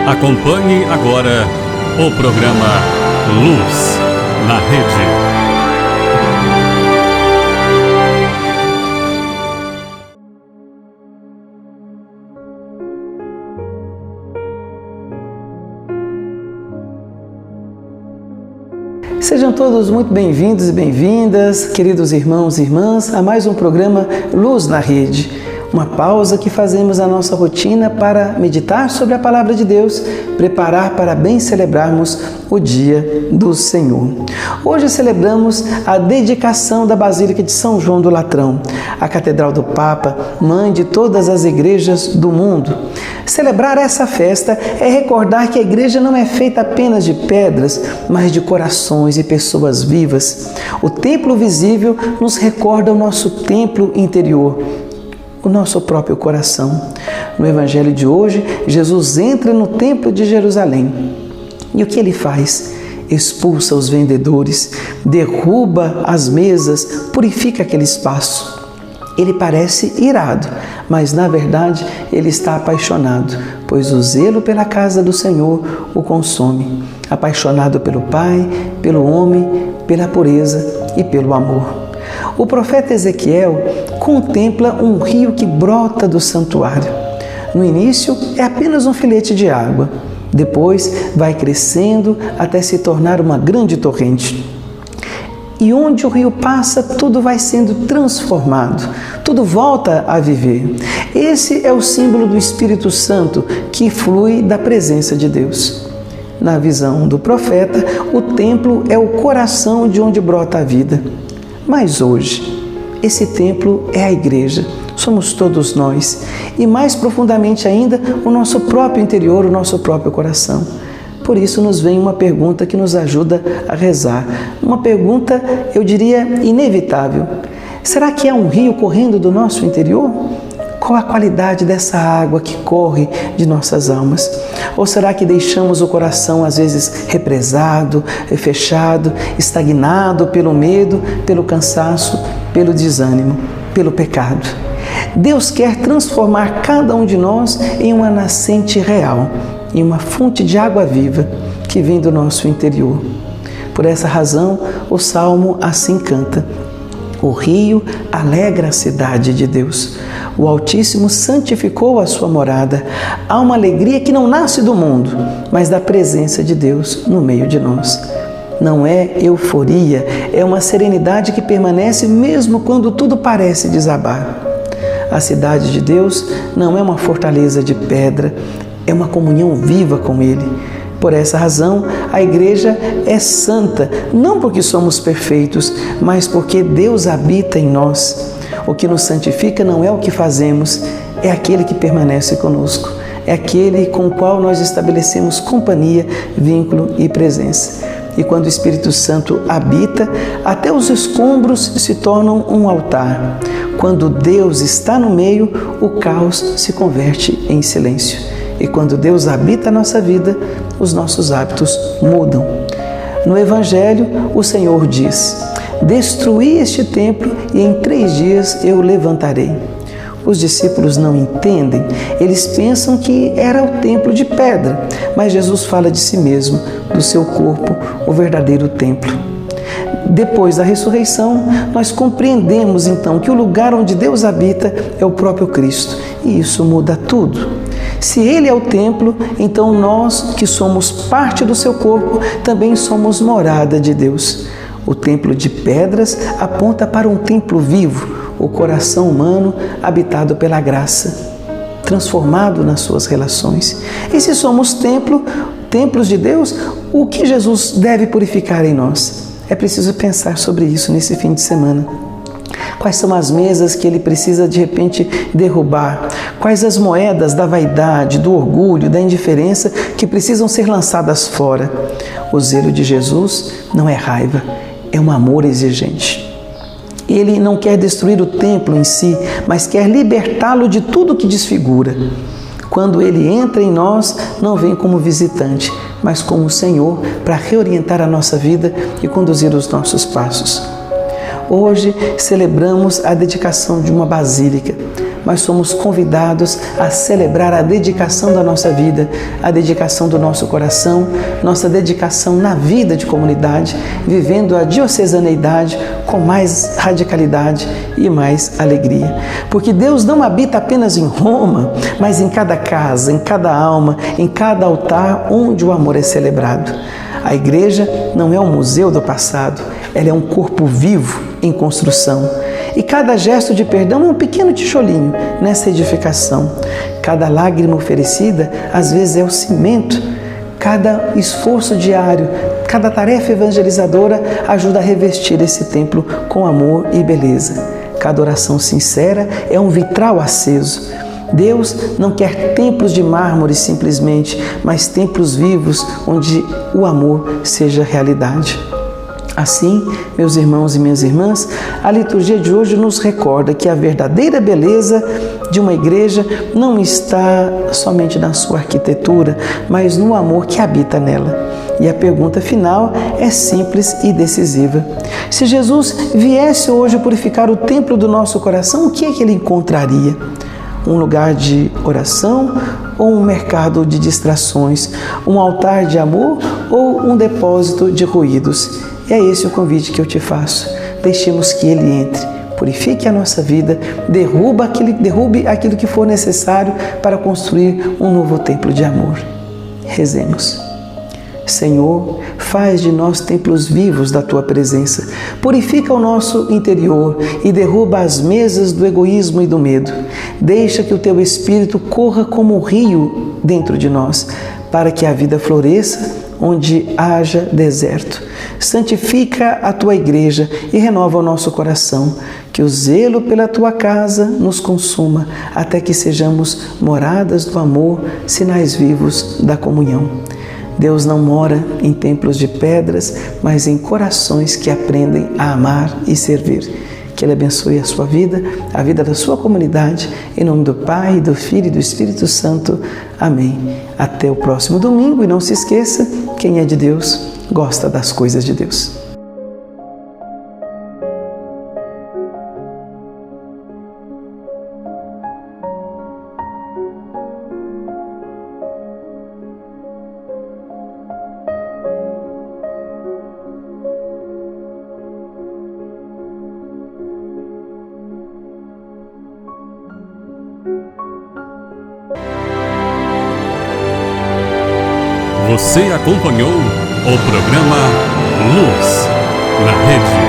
Acompanhe agora o programa Luz na Rede. Sejam todos muito bem-vindos e bem-vindas, queridos irmãos e irmãs, a mais um programa Luz na Rede. Uma pausa que fazemos na nossa rotina para meditar sobre a Palavra de Deus, preparar para bem celebrarmos o Dia do Senhor. Hoje celebramos a dedicação da Basílica de São João do Latrão, a Catedral do Papa, mãe de todas as igrejas do mundo. Celebrar essa festa é recordar que a igreja não é feita apenas de pedras, mas de corações e pessoas vivas. O templo visível nos recorda o nosso templo interior, o nosso próprio coração. No Evangelho de hoje, Jesus entra no Templo de Jerusalém. E o que ele faz? Expulsa os vendedores, derruba as mesas, purifica aquele espaço. Ele parece irado, mas na verdade ele está apaixonado, pois o zelo pela casa do Senhor o consome. Apaixonado pelo Pai, pelo homem, pela pureza e pelo amor. O profeta Ezequiel contempla um rio que brota do santuário. No início é apenas um filete de água, depois vai crescendo até se tornar uma grande torrente. E onde o rio passa, tudo vai sendo transformado, tudo volta a viver. Esse é o símbolo do Espírito Santo que flui da presença de Deus. Na visão do profeta, o templo é o coração de onde brota a vida. Mas hoje, esse templo é a igreja, somos todos nós, e mais profundamente ainda, o nosso próprio interior, o nosso próprio coração. Por isso nos vem uma pergunta que nos ajuda a rezar, uma pergunta, eu diria, inevitável. Será que há um rio correndo do nosso interior? Qual a qualidade dessa água que corre de nossas almas? Ou será que deixamos o coração às vezes represado, fechado, estagnado pelo medo, pelo cansaço, pelo desânimo, pelo pecado? Deus quer transformar cada um de nós em uma nascente real, em uma fonte de água viva que vem do nosso interior. Por essa razão, o Salmo assim canta: o rio alegra a cidade de Deus. O Altíssimo santificou a sua morada. Há uma alegria que não nasce do mundo, mas da presença de Deus no meio de nós. Não é euforia, é uma serenidade que permanece mesmo quando tudo parece desabar. A cidade de Deus não é uma fortaleza de pedra, é uma comunhão viva com Ele. Por essa razão, a igreja é santa, não porque somos perfeitos, mas porque Deus habita em nós. O que nos santifica não é o que fazemos, é aquele que permanece conosco. É aquele com o qual nós estabelecemos companhia, vínculo e presença. E quando o Espírito Santo habita, até os escombros se tornam um altar. Quando Deus está no meio, o caos se converte em silêncio. E quando Deus habita a nossa vida, os nossos hábitos mudam. No Evangelho, o Senhor diz: destruí este templo e em 3 dias eu o levantarei. Os discípulos não entendem, eles pensam que era o templo de pedra, mas Jesus fala de si mesmo, do seu corpo, o verdadeiro templo. Depois da ressurreição, nós compreendemos então que o lugar onde Deus habita é o próprio Cristo, e isso muda tudo. Se Ele é o templo, então nós, que somos parte do seu corpo, também somos morada de Deus. O templo de pedras aponta para um templo vivo, o coração humano habitado pela graça, transformado nas suas relações. E se somos templos de Deus, o que Jesus deve purificar em nós? É preciso pensar sobre isso nesse fim de semana. Quais são as mesas que ele precisa de repente derrubar? Quais as moedas da vaidade, do orgulho, da indiferença que precisam ser lançadas fora? O zelo de Jesus não é raiva, é um amor exigente. Ele não quer destruir o templo em si, mas quer libertá-lo de tudo que desfigura. Quando Ele entra em nós, não vem como visitante, mas como Senhor para reorientar a nossa vida e conduzir os nossos passos. Hoje celebramos a dedicação de uma basílica, mas somos convidados a celebrar a dedicação da nossa vida, a dedicação do nosso coração, nossa dedicação na vida de comunidade, vivendo a diocesaneidade com mais radicalidade e mais alegria. Porque Deus não habita apenas em Roma, mas em cada casa, em cada alma, em cada altar onde o amor é celebrado. A igreja não é um museu do passado, ela é um corpo vivo em construção. E cada gesto de perdão é um pequeno tijolinho nessa edificação. Cada lágrima oferecida, às vezes, é o cimento. Cada esforço diário, cada tarefa evangelizadora ajuda a revestir esse templo com amor e beleza. Cada oração sincera é um vitral aceso. Deus não quer templos de mármore simplesmente, mas templos vivos onde o amor seja realidade. Assim, meus irmãos e minhas irmãs, a liturgia de hoje nos recorda que a verdadeira beleza de uma igreja não está somente na sua arquitetura, mas no amor que habita nela. E a pergunta final é simples e decisiva. Se Jesus viesse hoje purificar o templo do nosso coração, o que é que ele encontraria? Um lugar de oração ou um mercado de distrações? Um altar de amor ou um depósito de ruídos? E é esse o convite que eu te faço. Deixemos que Ele entre, purifique a nossa vida, derrube aquilo que for necessário para construir um novo templo de amor. Rezemos. Senhor, faz de nós templos vivos da Tua presença. Purifica o nosso interior e derruba as mesas do egoísmo e do medo. Deixa que o Teu Espírito corra como um rio dentro de nós, para que a vida floresça onde haja deserto. Santifica a Tua igreja e renova o nosso coração. Que o zelo pela Tua casa nos consuma, até que sejamos moradas do amor, sinais vivos da comunhão. Deus não mora em templos de pedras, mas em corações que aprendem a amar e servir. Que Ele abençoe a sua vida, a vida da sua comunidade, em nome do Pai, do Filho e do Espírito Santo. Amém. Até o próximo domingo e não se esqueça, quem é de Deus, gosta das coisas de Deus. Você acompanhou o programa Luz na Rede.